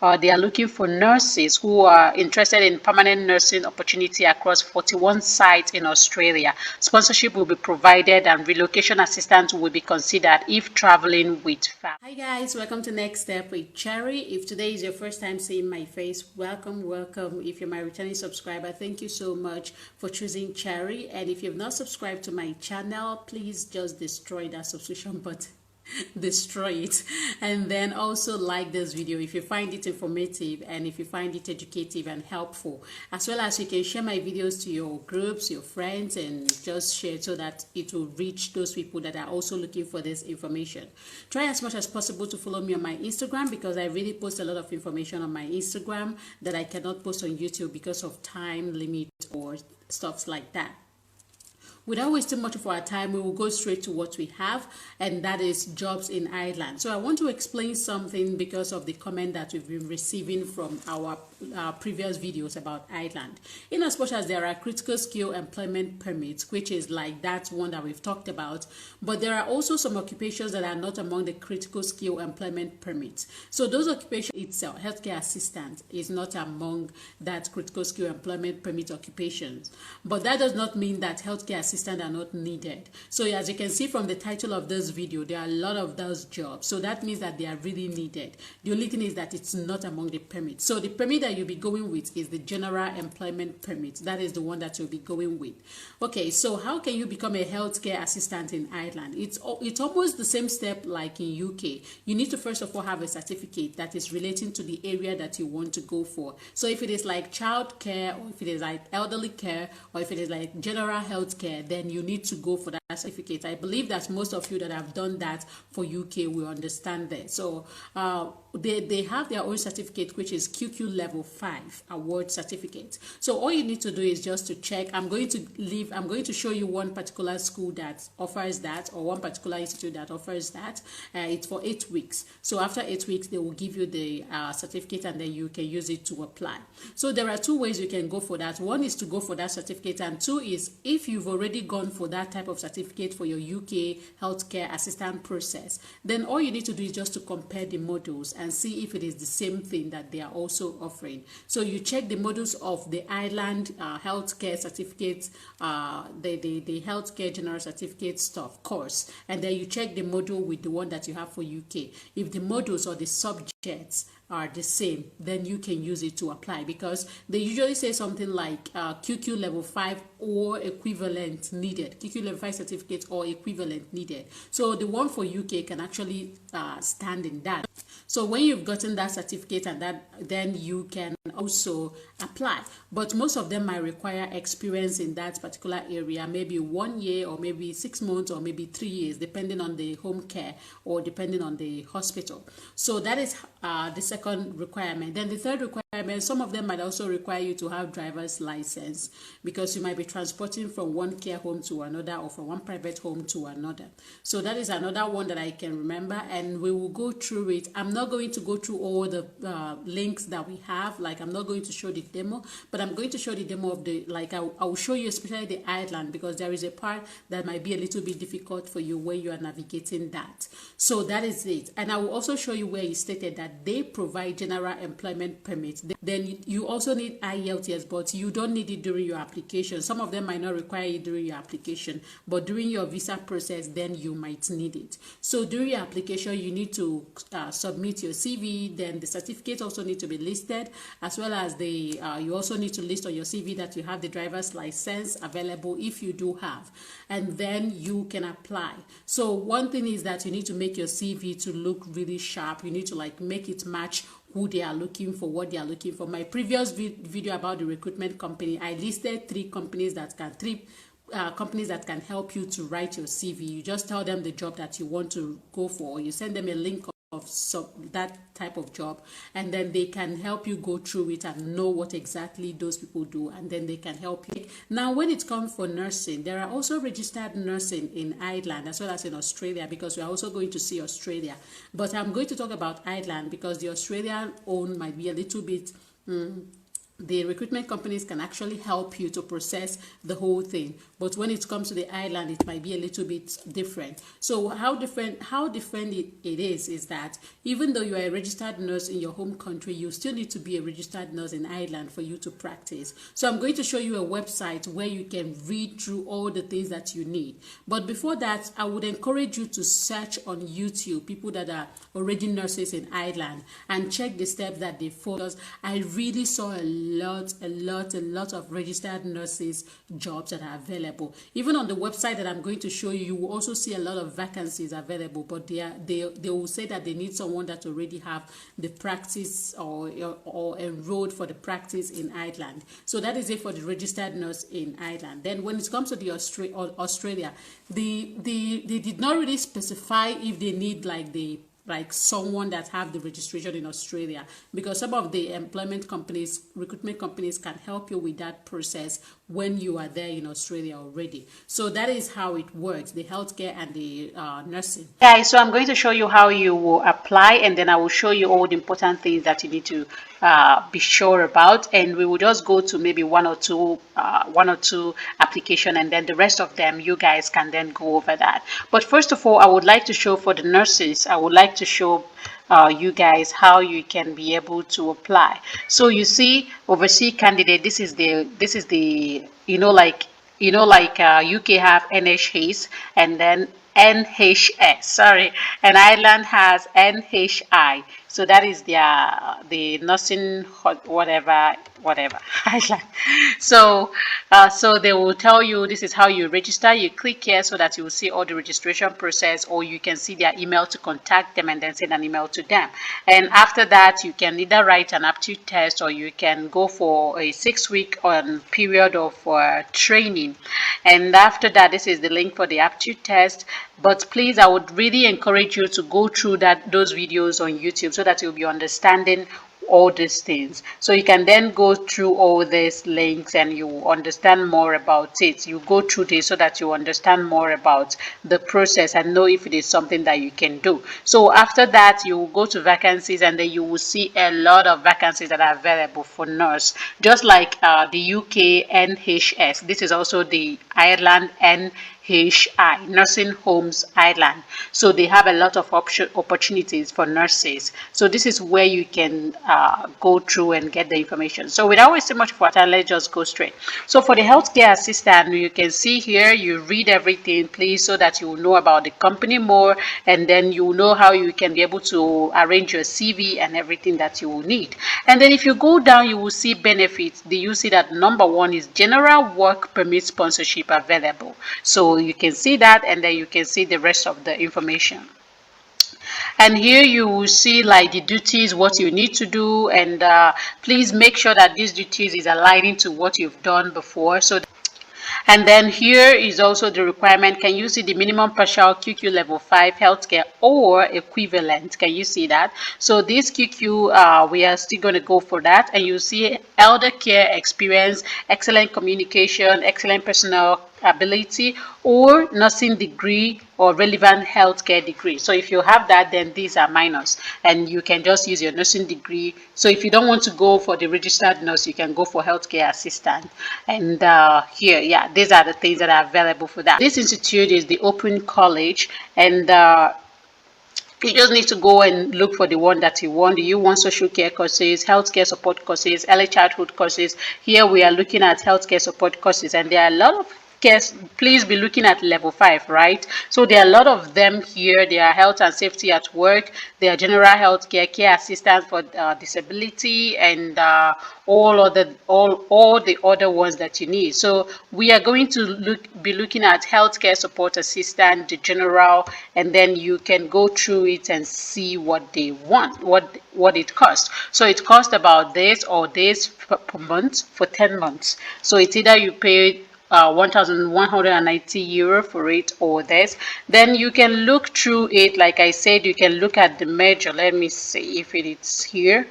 They are looking for nurses who are interested in permanent nursing opportunity across 41 sites in Australia. Sponsorship will be provided and relocation assistance will be considered if traveling with family. Hi guys, welcome to Next Step with Cherry. If today is your first time seeing my face, welcome. If you're my returning subscriber, thank you so much for choosing Cherry. And if you've not subscribed to my channel, please just destroy that subscription button. Destroy it, and then also like this video if you find it informative and if you find it educative and helpful, as well as you can share my videos to your groups, your friends, and just share so that it will reach those people that are also looking for this information. Try as much as possible to follow me on my Instagram, because I really post a lot of information on my Instagram that I cannot post on YouTube because of time limit or stuff like that. Without wasting much of our time, we will go straight to what we have, and that is jobs in Ireland. So I want to explain something because of the comment that we've been receiving from our previous videos about Ireland. In as much as there are critical skill employment permits, which is like that one that we've talked about, but there are also some occupations that are not among the critical skill employment permits. So those occupations itself, healthcare assistant, is not among that critical skill employment permit occupations. But that does not mean that healthcare assistants are not needed. So as you can see from the title of this video, there are a lot of those jobs. So that means that they are really needed. The only thing is that it's not among the permits. So the permit that you'll be going with is the general employment permit. That is the one that you'll be going with. Okay, so how can you become a healthcare assistant in Ireland? It's almost the same step like in UK. You need to first of all have a certificate that is relating to the area that you want to go for. So if it is like child care, or if it is like elderly care, or if it is like general health care, then you need to go for that certificate. I believe that most of you that have done that for UK will understand that. So they have their own certificate, which is QQ level 5 award certificate. So all you need to do is just to check. I'm going to show you one particular school that offers that, or one particular institute that offers that. It's for 8 weeks. So after 8 weeks, they will give you the certificate, and then you can use it to apply. So there are two ways you can go for that. One is to go for that certificate, and two is if you've already gone for that type of certificate for your UK healthcare assistant process, then all you need to do is just to compare the modules and see if it is the same thing that they are also offering. So you check the modules of the Ireland healthcare certificate, the healthcare general certificate stuff course, and then you check the module with the one that you have for UK. If the modules or the subjects are the same, then you can use it to apply, because they usually say something like QQ level 5 or equivalent needed, QQ level 5 certificate or equivalent needed. So the one for UK can actually stand in that. So when you've gotten that certificate and that, then you can also apply. But most of them might require experience in that particular area, maybe 1 year or maybe 6 months or maybe 3 years, depending on the home care or depending on the hospital. So that is the second requirement. Then the third requirement, some of them might also require you to have driver's license, because you might be transporting from one care home to another or from one private home to another. So that is another one that I can remember, and we will go through it. I'm not going to go through all the links that we have. Like, I'm not going to show the demo, but I'm going to show the demo of the, like, I will show you especially the Ireland, because there is a part that might be a little bit difficult for you when you are navigating that. So that is it. And I will also show you where it stated that they provide general employment permits. Then you also need IELTS, but you don't need it during your application. Some of them might not require it during your application, but during your visa process, then you might need it. So during your application, you need to submit your CV. Then the certificates also need to be listed, as well as the you also need to list on your CV that you have the driver's license available if you do have, and then you can apply. So one thing is that you need to make your CV to look really sharp. You need to like make it match who they are looking for, what they are looking for. My previous video about the recruitment company, I listed three companies that can help you to write your CV. You just tell them the job that you want to go for. You send them a link of that type of job, and then they can help you go through it and know what exactly those people do, and then they can help you. Now, when it comes for nursing, there are also registered nursing in Ireland as well as in Australia, because we are also going to see Australia. But I'm going to talk about Ireland because the Australian own might be a little bit the recruitment companies can actually help you to process the whole thing, but when it comes to the island, it might be a little bit different. So how different it is that even though you are a registered nurse in your home country, you still need to be a registered nurse in Ireland for you to practice. So I'm going to show you a website where you can read through all the things that you need. But before that, I would encourage you to search on YouTube people that are already nurses in Ireland and check the steps that they follow. I really saw a lot of registered nurses jobs that are available. Even on the website that I'm going to show you, you will also see a lot of vacancies available, but they will say that they need someone that already have the practice or enrolled for the practice in Ireland. So that is it for the registered nurse in Ireland. Then when it comes to the Australia, they did not really specify if they need like someone that have the registration in Australia, because some of the employment companies, recruitment companies can help you with that process when you are there in Australia already. So that is how it works, the healthcare and the nursing. Guys, so I'm going to show you how you will apply, and then I will show you all the important things that you need to be sure about, and we will just go to maybe one or two application, and then the rest of them you guys can then go over that. But first of all, I would like to show for the nurses, I would like to show you guys how you can be able to apply. So you see overseas candidate, this is the like UK have NHS and then NHS, sorry, and Ireland has NHI. So that is the nursing whatever Ireland. So so they will tell you this is how you register. You click here so that you will see all the registration process, or you can see their email to contact them and then send an email to them. And after that, you can either write an aptitude test, or you can go for a 6-week period of training. And after that, this is the link for the aptitude test. But please, I would really encourage you to go through those videos on YouTube so that you'll be understanding all these things. So you can then go through all these links and you understand more about it. You go through this so that you understand more about the process and know if it is something that you can do. So after that, you will go to vacancies, and then you will see a lot of vacancies that are available for nurse, just like the UK NHS. This is also the Ireland NHI, Nursing Homes Ireland. So they have a lot of opportunities for nurses. So this is where you can go through and get the information. So without wasting much of our time, let's just go straight. So for the healthcare assistant, you can see here, you read everything, please, so that you will know about the company more, and then you will know how you can be able to arrange your CV and everything that you will need. And then if you go down, you will see benefits. You see that number 1 is general work permit sponsorship available. So you can see that, and then you can see the rest of the information. And here you will see like the duties, what you need to do, and please make sure that these duties is aligning to what you've done before. So and then here is also the requirement. Can you see the minimum partial QQ level 5 healthcare or equivalent? Can you see that? So this QQ, we are still going to go for that. And you see elder care experience, excellent communication, excellent personal ability, or nursing degree or relevant healthcare degree. So if you have that, then these are minors, and you can just use your nursing degree. So if you don't want to go for the registered nurse, you can go for healthcare assistant. And here, yeah, these are the things that are available for that. This institute is the Open College, and you just need to go and look for the one that you want. Do you want social care courses, healthcare support courses, early childhood courses? Here we are looking at healthcare support courses, and there are a lot of please be looking at level 5, right? So there are a lot of them here. There are health and safety at work, there are general health care assistance for disability, and all the other ones that you need. So we are going to be looking at healthcare support assistant, the general, and then you can go through it and see what they want, what it costs. So it costs about this or this per month for 10 months. So it's either you pay 1,190 euro for it or this. Then you can look through it. Like I said, you can look at the major. Let me see if it is here.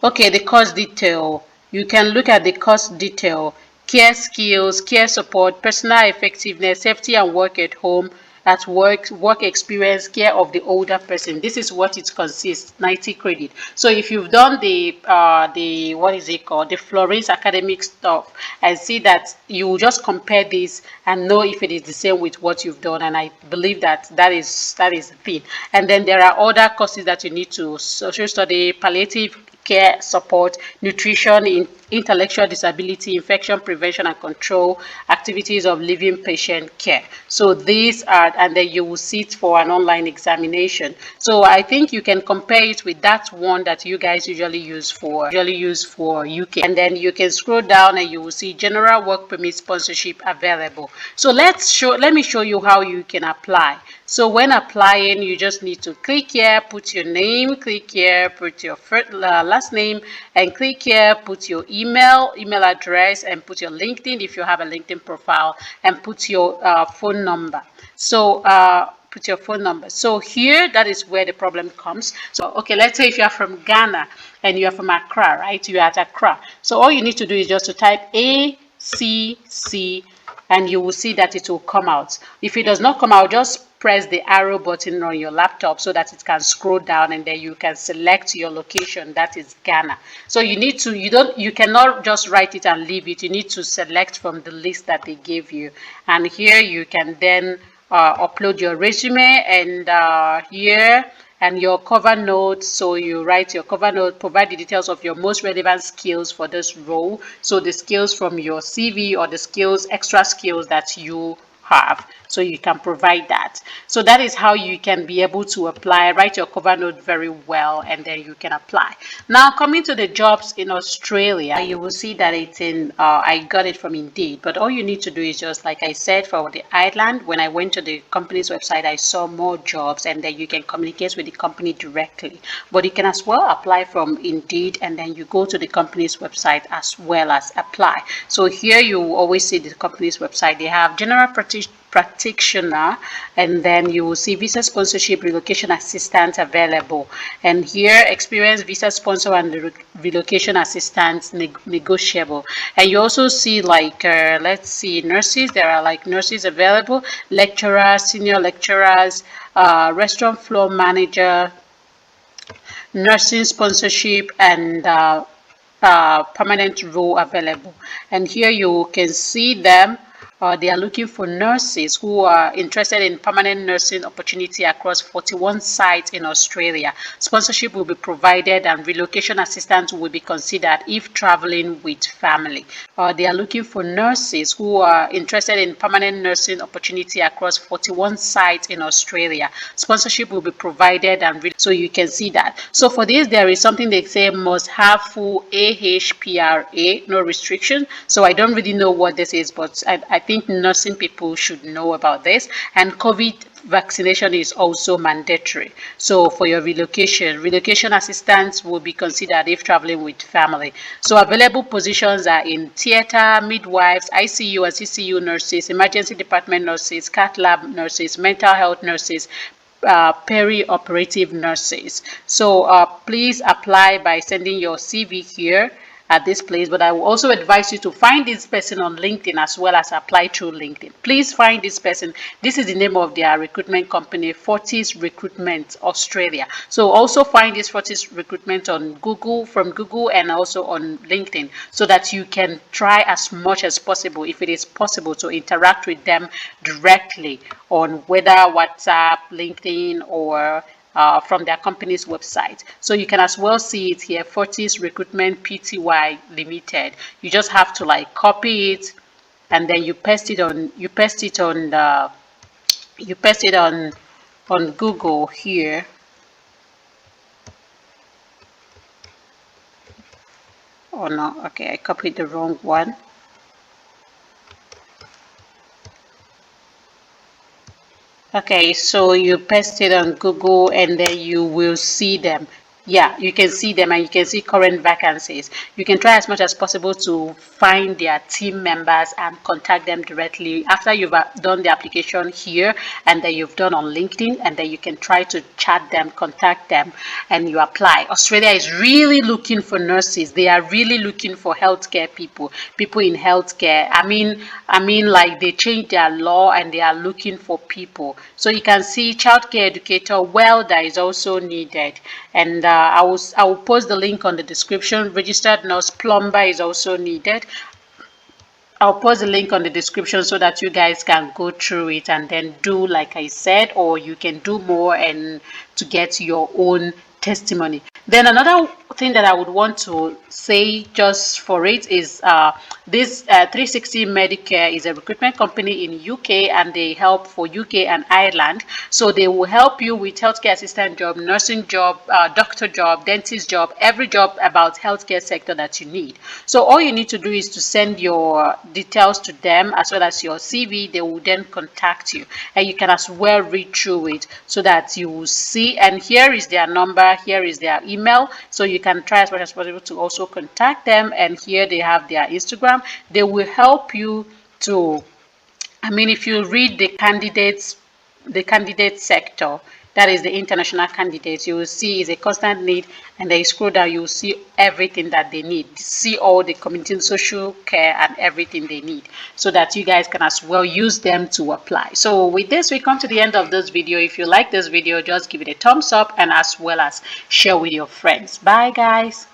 Okay, the course detail. You can look at the course detail. Care skills, care support, personal effectiveness, safety and work at home, at work experience, care of the older person. This is what it consists, 90 credit. So if you've done the what is it called, the Florence academic stuff, and see that you just compare this and know if it is the same with what you've done, and I believe that that is the thing. And then there are other courses that you need to: social study, palliative care support, nutrition, intellectual disability, infection prevention and control, activities of living patient care. So these are, and then you will sit for an online examination. So I think you can compare it with that one that you guys usually use for UK. And then you can scroll down and you will see general work permit sponsorship available. So let me show you how you can apply. So when applying, you just need to click here, put your name, click here, put your last name, and click here, put your email address, and put your LinkedIn if you have a LinkedIn profile, and put your phone number. So put your phone number. So here, that is where the problem comes. So okay, let's say if you are from Ghana and you are from Accra, right? You are at Accra. So all you need to do is just to type ACC, and you will see that it will come out. If it does not come out, just press the arrow button on your laptop so that it can scroll down, and then you can select your location, that is Ghana. So you cannot just write it and leave it. You need to select from the list that they gave you, and here you can then upload your resume, and here, and your cover note. So you write your cover note, provide the details of your most relevant skills for this role. So the skills from your CV, or the skills, extra skills that you have, so you can provide that. So that is how you can be able to apply. Write your cover note very well, and then you can apply. Now, coming to the jobs in Australia, you will see that it's in I got it from Indeed, but all you need to do is just like I said for the island. When I went to the company's website, I saw more jobs, and then you can communicate with the company directly. But you can as well apply from Indeed, and then you go to the company's website as well as apply. So here you will always see the company's website. They have general practitioner, and then you will see visa sponsorship, relocation assistance available, and here experience visa sponsor and relocation assistance negotiable. And you also see like let's see, nurses. There are like nurses available, lecturers, senior lecturers, restaurant floor manager, nursing sponsorship, and permanent role available. And here you can see them. They are looking for nurses who are interested in permanent nursing opportunity across 41 sites in Australia. Sponsorship will be provided, and relocation assistance will be considered if traveling with family. They are looking for nurses who are interested in permanent nursing opportunity across 41 sites in Australia. Sponsorship will be provided, and so you can see that. So for this, there is something they say must have full AHPRA, no restriction. So I don't really know what this is, but I think nursing people should know about this. And COVID vaccination is also mandatory. So for your relocation assistance will be considered if traveling with family. So available positions are in theater, midwives, ICU and CCU nurses, emergency department nurses, cath lab nurses, mental health nurses, peri-operative nurses. So please apply by sending your CV here at this place, but I will also advise you to find this person on LinkedIn as well as apply through LinkedIn. Please find this person. This is the name of their recruitment company, Fortis Recruitment Australia. So also find this Fortis Recruitment on Google, from Google, and also on LinkedIn, so that you can try as much as possible, if it is possible, to interact with them directly on whether WhatsApp, LinkedIn, or from their company's website. So you can as well see it here, Fortis Recruitment Pty Limited. You just have to like copy it, and then you paste it on Google here. Oh no, okay, I copied the wrong one. Okay, so you paste it on Google, and then you will see them. Yeah, you can see them and you can see current vacancies. You can try as much as possible to find their team members and contact them directly after you've done the application here and then you've done on LinkedIn, and then you can try to chat them, contact them, and you apply. Australia is really looking for nurses. They are really looking for healthcare people in healthcare. I mean like they changed their law and they are looking for people. So you can see childcare educator, welder is also needed. And I will post the link on the description. Registered nurse plumber is also needed. I'll post the link on the description so that you guys can go through it and then do like I said, or you can do more and to get your own testimony. Then another thing that I would want to say just for it is this 360 Medicare is a recruitment company in UK, and they help for UK and Ireland. So they will help you with healthcare assistant job, nursing job, doctor job, dentist job, every job about healthcare sector that you need. So all you need to do is to send your details to them as well as your CV. They will then contact you, and you can as well read through it so that you will see. And here is their number, here is their email, so you can try as much as possible to also contact them. And here they have their Instagram. They will help you to, if you read the candidate sector, that is the international candidates, you will see is a constant need, and then you scroll down, you will see everything that they need, see all the community and social care and everything they need, so that you guys can as well use them to apply. So with this, we come to the end of this video. If you like this video, just give it a thumbs up and as well as share with your friends. Bye guys.